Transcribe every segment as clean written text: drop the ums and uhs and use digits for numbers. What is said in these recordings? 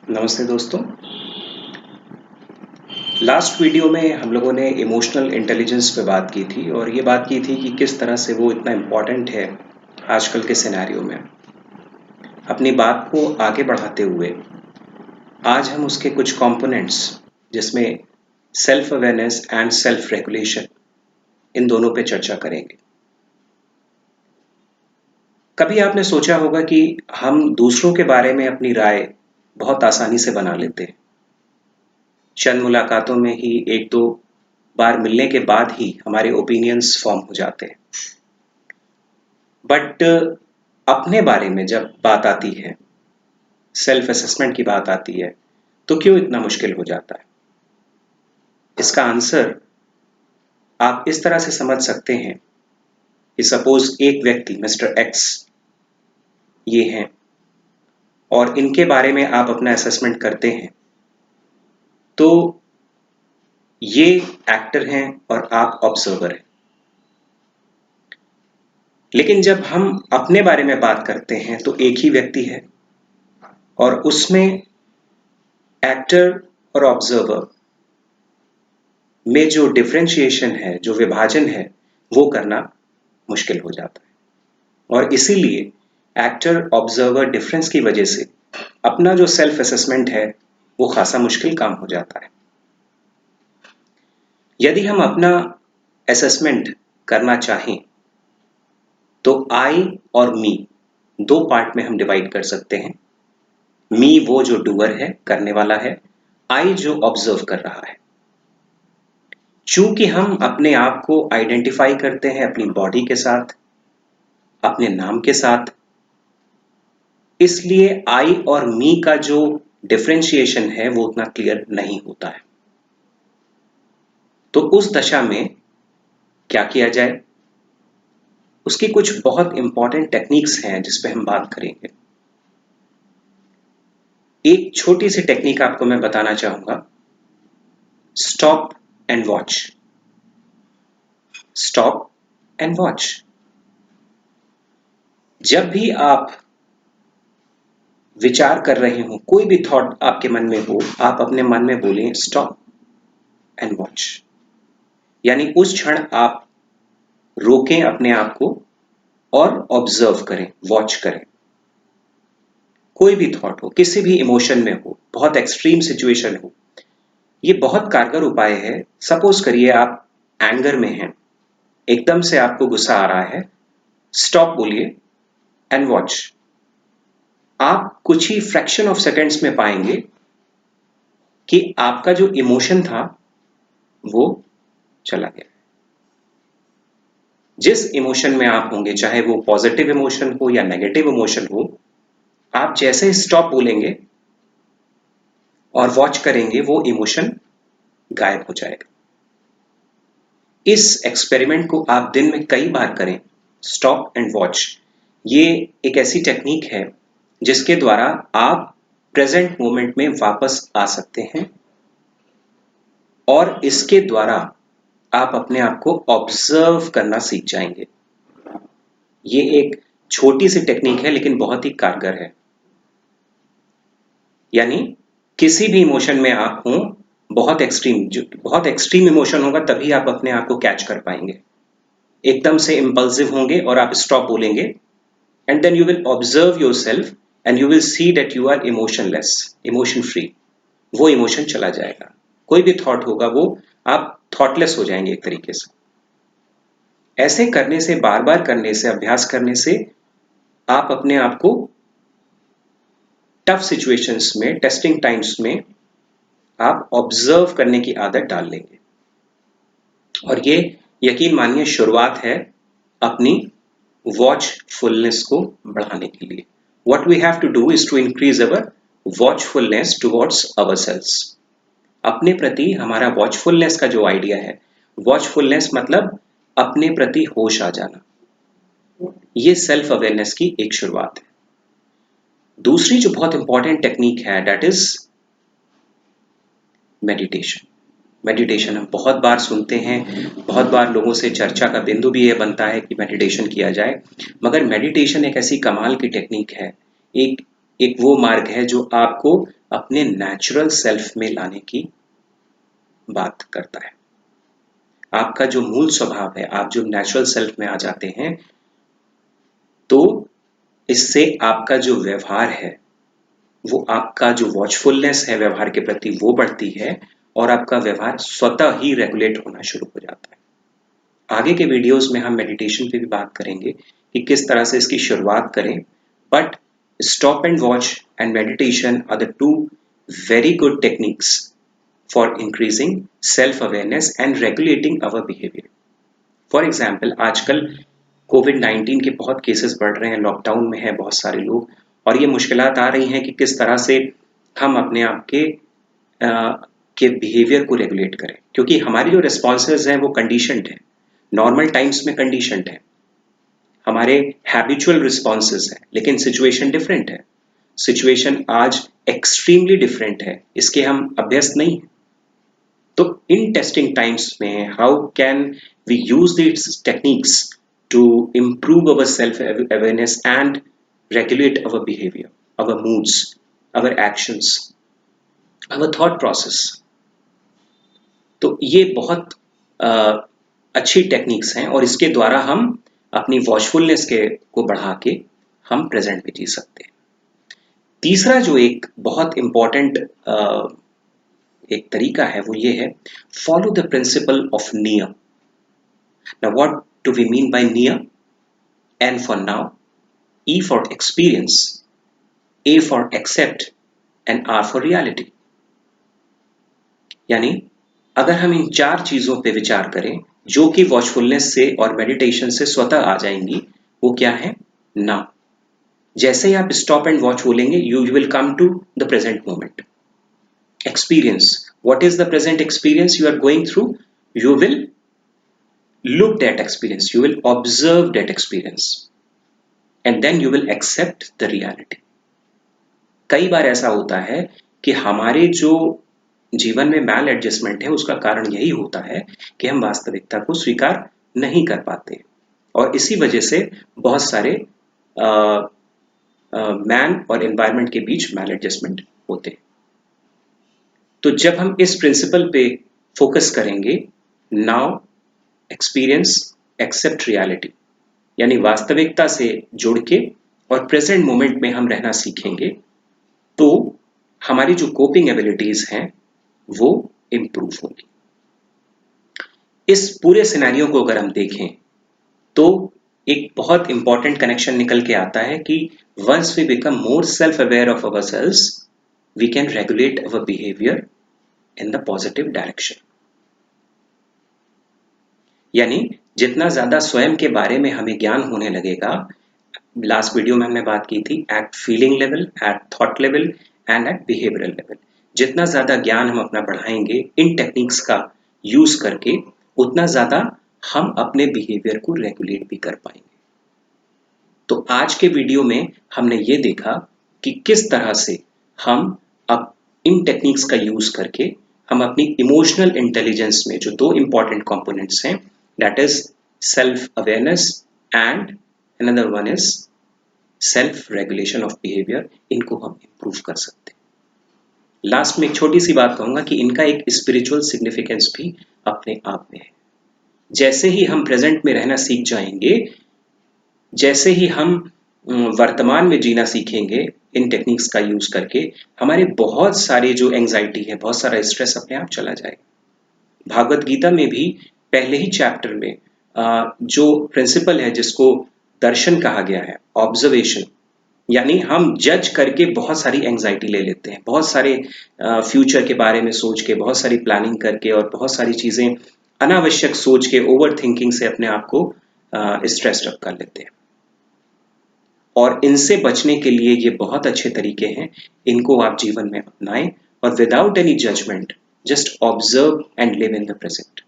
नमस्ते दोस्तों। Last video में हम लोगों ने इमोशनल इंटेलिजेंस पे बात की थी और ये बात की थी कि किस तरह से वो इतना इम्पॉर्टेंट है आजकल के सिनेरियो में। अपनी बात को आगे बढ़ाते हुए आज हम उसके कुछ कंपोनेंट्स जिसमें self awareness and self regulation in दोनों पे चर्चा करेंगे। कभी आपने सोचा होगा कि हम दूसरों के बारे में अपनी राय बहुत आसानी से बना लेते हैं। चंद मुलाकातों में ही एक दो बार मिलने के बाद ही हमारे ओपिनियंस फॉर्म हो जाते हैं। बट अपने बारे में जब बात आती है, सेल्फ असेसमेंट की बात आती है, तो क्यों इतना मुश्किल हो जाता है? इसका आंसर आप इस तरह से समझ सकते हैं कि सपोज एक व्यक्ति मिस्टर एक्स ये हैं और इनके बारे में आप अपना असेसमेंट करते हैं, तो ये एक्टर हैं और आप ऑब्जर्वर हैं। लेकिन जब हम अपने बारे में बात करते हैं तो एक ही व्यक्ति है और उसमें एक्टर और ऑब्जर्वर में जो डिफरेंशिएशन है, जो विभाजन है, वो करना मुश्किल हो जाता है। और इसीलिए एक्टर ऑब्जर्वर डिफरेंस की वजह से अपना जो सेल्फ असेसमेंट है वो खासा मुश्किल काम हो जाता है। यदि हम अपना असेसमेंट करना चाहें तो आई और मी दो पार्ट में हम डिवाइड कर सकते हैं। मी वो जो डूअर है, करने वाला है, आई जो ऑब्जर्व कर रहा है। चूंकि हम अपने आप को आइडेंटिफाई करते हैं अपनी बॉडी के साथ, अपने नाम के साथ, इसलिए आई और मी का जो डिफरेंशिएशन है वो उतना क्लियर नहीं होता है। तो उस दशा में क्या किया जाए, उसकी कुछ बहुत इंपॉर्टेंट टेक्निक्स हैं जिस पे हम बात करेंगे। एक छोटी सी टेक्निक आपको मैं बताना चाहूंगा, stop and watch. Stop and watch. जब भी आप विचार कर रहे हो, कोई भी थॉट आपके मन में हो, आप अपने मन में बोलें स्टॉप एंड वॉच। यानी उस क्षण आप रोकें अपने आप को और ऑब्जर्व करें, वॉच करें। कोई भी थॉट हो, किसी भी इमोशन में हो, बहुत एक्सट्रीम सिचुएशन हो, ये बहुत कारगर उपाय है। सपोज करिए आप एंगर में हैं, एकदम से आपको गुस्सा आ रहा है, स्टॉप बोलिए एंड वॉच। आप कुछ ही फ्रैक्शन ऑफ सेकेंड्स में पाएंगे कि आपका जो इमोशन था वो चला गया। जिस इमोशन में आप होंगे, चाहे वो पॉजिटिव इमोशन हो या नेगेटिव इमोशन हो, आप जैसे स्टॉप बोलेंगे और वॉच करेंगे, वो इमोशन गायब हो जाएगा। इस एक्सपेरिमेंट को आप दिन में कई बार करें, स्टॉप एंड वॉच। ये एक ऐसी टेक्निक है जिसके द्वारा आप प्रेजेंट मोमेंट में वापस आ सकते हैं और इसके द्वारा आप अपने आप को ऑब्जर्व करना सीख जाएंगे। ये एक छोटी सी टेक्निक है लेकिन बहुत ही कारगर है। यानी किसी भी इमोशन में आप हों, बहुत एक्सट्रीम इमोशन होगा तभी आप अपने आप को कैच कर पाएंगे। एकदम से इंपल्सिव होंगे और आप स्टॉप बोलेंगे and then you will observe yourself and you will see that you are emotionless, emotion free. वो इमोशन चला जाएगा। कोई भी थॉट होगा वो आप थॉटलेस हो जाएंगे एक तरीके से। ऐसे करने से, बार बार करने से, अभ्यास करने से आप अपने आप को टफ सिचुएशंस में, टेस्टिंग टाइम्स में आप ऑब्जर्व करने की आदत डाल लेंगे। और ये यकीन मानिए शुरुआत है अपनी वॉचफुलनेस को बढ़ाने के लिए। What we have to do is to increase our watchfulness towards ourselves. अपने प्रति हमारा वॉचफुलनेस का जो आइडिया है, वॉचफुलनेस मतलब अपने प्रति होश आ जाना। ये सेल्फ अवेयरनेस की एक शुरुआत है। दूसरी जो बहुत इंपॉर्टेंट टेक्निक है, दैट इज मेडिटेशन। मेडिटेशन हम बहुत बार सुनते हैं, बहुत बार लोगों से चर्चा का बिंदु भी ये बनता है कि मेडिटेशन किया जाए, मगर मेडिटेशन एक ऐसी कमाल की टेक्निक है, एक वो मार्ग है जो आपको अपने नेचुरल सेल्फ में लाने की बात करता है। आपका जो मूल स्वभाव है, आप जो नेचुरल सेल्फ में आ जाते हैं, तो इससे आपका जो व्यवहार है, वो आपका जो वॉचफुलनेस है व्यवहार के प्रति, वो बढ़ती है और आपका व्यवहार स्वतः ही रेगुलेट होना शुरू हो जाता है। आगे के वीडियोस में हम मेडिटेशन पे भी बात करेंगे कि किस तरह से इसकी शुरुआत करें, but stop and watch and meditation are the two very good techniques for increasing self awareness and regulating our behaviour. For example, आजकल कोविड-19 के बहुत केसेस बढ़ रहे हैं, लॉकडाउन में है बहुत सारे लोग, और ये मुश्किलात आ रही हैं कि किस तरह से हम अपने आप के बिहेवियर को रेगुलेट करें, क्योंकि हमारी जो रिस्पॉन्सेज हैं वो कंडीशनड हैं, नॉर्मल टाइम्स में कंडीशनड है, हमारे हैबिचुअल रिस्पॉन्सेज हैं, लेकिन सिचुएशन डिफरेंट है। सिचुएशन आज एक्सट्रीमली डिफरेंट है, इसके हम अभ्यस्त नहीं हैं। तो इन टेस्टिंग टाइम्स में how can we use this techniques to improve our self-awareness and regulate our behavior, our moods, our actions, our thought process. तो ये बहुत अच्छी टेक्निक्स हैं और इसके द्वारा हम अपनी वॉचफुलनेस को बढ़ा के हम प्रेजेंट में जी सकते हैं। तीसरा जो एक बहुत इम्पॉर्टेंट एक तरीका है वो ये है, फॉलो द प्रिंसिपल ऑफ नियम। Now what do we mean by NIA? N for now, E for experience, A for accept and R for reality. यानी अगर हम इन 4 चीजों पे विचार करें जो कि वॉचफुलनेस से और मेडिटेशन से स्वतः आ जाएंगी, वो क्या है? नाउ। जैसे ही आप स्टॉप एंड वॉच बोलेंगे, you will come to the present moment. Experience, what is the present experience you are going through? You will look that experience, you will observe that experience, and then you will accept the reality. कई बार ऐसा होता है कि हमारे जो जीवन में मैल adjustment है उसका कारण यही होता है कि हम वास्तविकता को स्वीकार नहीं कर पाते और इसी वजह से बहुत सारे मैन और एनवायरनमेंट के बीच मैल एडजस्टमेंट होते हैं। तो जब हम इस प्रिंसिपल पे फोकस करेंगे, नाउ एक्सपीरियंस एक्सेप्ट रियलिटी, यानी वास्तविकता से जुड़ के और प्रेजेंट मोमेंट में हम रहना सीखेंगे, तो हमारी जो कोपिंग एबिलिटीज हैं वो इम्प्रूव होंगी। इस पूरे सिनेरियो को अगर हम देखें तो एक बहुत इंपॉर्टेंट कनेक्शन निकल के आता है कि once we become more self aware of ourselves, we can regulate our behaviour in the positive direction. यानी जितना ज्यादा स्वयं के बारे में हमें ज्ञान होने लगेगा, लास्ट वीडियो में हमने बात की थी at feeling level, at thought level and at behavioural level, जितना ज्यादा ज्ञान हम अपना बढ़ाएंगे इन टेक्निक्स का यूज करके, उतना ज्यादा हम अपने बिहेवियर को रेगुलेट भी कर पाएंगे। तो आज के वीडियो में हमने ये देखा कि किस तरह से हम अब इन टेक्निक्स का यूज करके हम अपनी इमोशनल इंटेलिजेंस में जो 2 इंपॉर्टेंट कंपोनेंट्स हैं, that is self awareness and another one is self regulation of behavior, इनको हम improve कर सकते हैं। लास्ट में एक छोटी सी बात कहूंगा कि इनका एक स्पिरिचुअल सिग्निफिकेंस भी अपने आप में है। जैसे ही हम प्रेजेंट में रहना सीख जाएंगे, जैसे ही हम वर्तमान में जीना सीखेंगे इन टेक्निक्स का यूज करके, हमारे बहुत सारे जो एंजाइटी है, बहुत सारा स्ट्रेस अपने आप चला जाएगा। भागवत गीता में भी पहले ही चैप्टर में जो प्रिंसिपल है जिसको दर्शन कहा गया है, ऑब्जर्वेशन, यानी हम जज करके बहुत सारी एंजाइटी ले लेते हैं, बहुत सारे फ्यूचर के बारे में सोच के, बहुत सारी प्लानिंग करके और बहुत सारी चीजें अनावश्यक सोच के, ओवर थिंकिंग से अपने आप को स्ट्रेस्ड अप कर लेते हैं। और इनसे बचने के लिए ये बहुत अच्छे तरीके हैं, इनको आप जीवन में अपनाएं और without any judgement just observe and live in the present.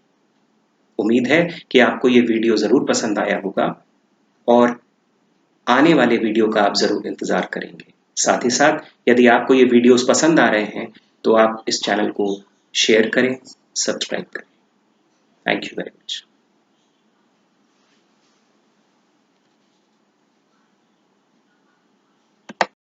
उम्मीद है कि आपको ये वीडियो जरूर पसंद आया होगा और आने वाले वीडियो का आप जरूर इंतजार करेंगे। साथ ही साथ यदि आपको ये वीडियोस पसंद आ रहे हैं तो आप इस चैनल को शेयर करें, सब्सक्राइब करें। Thank you very much.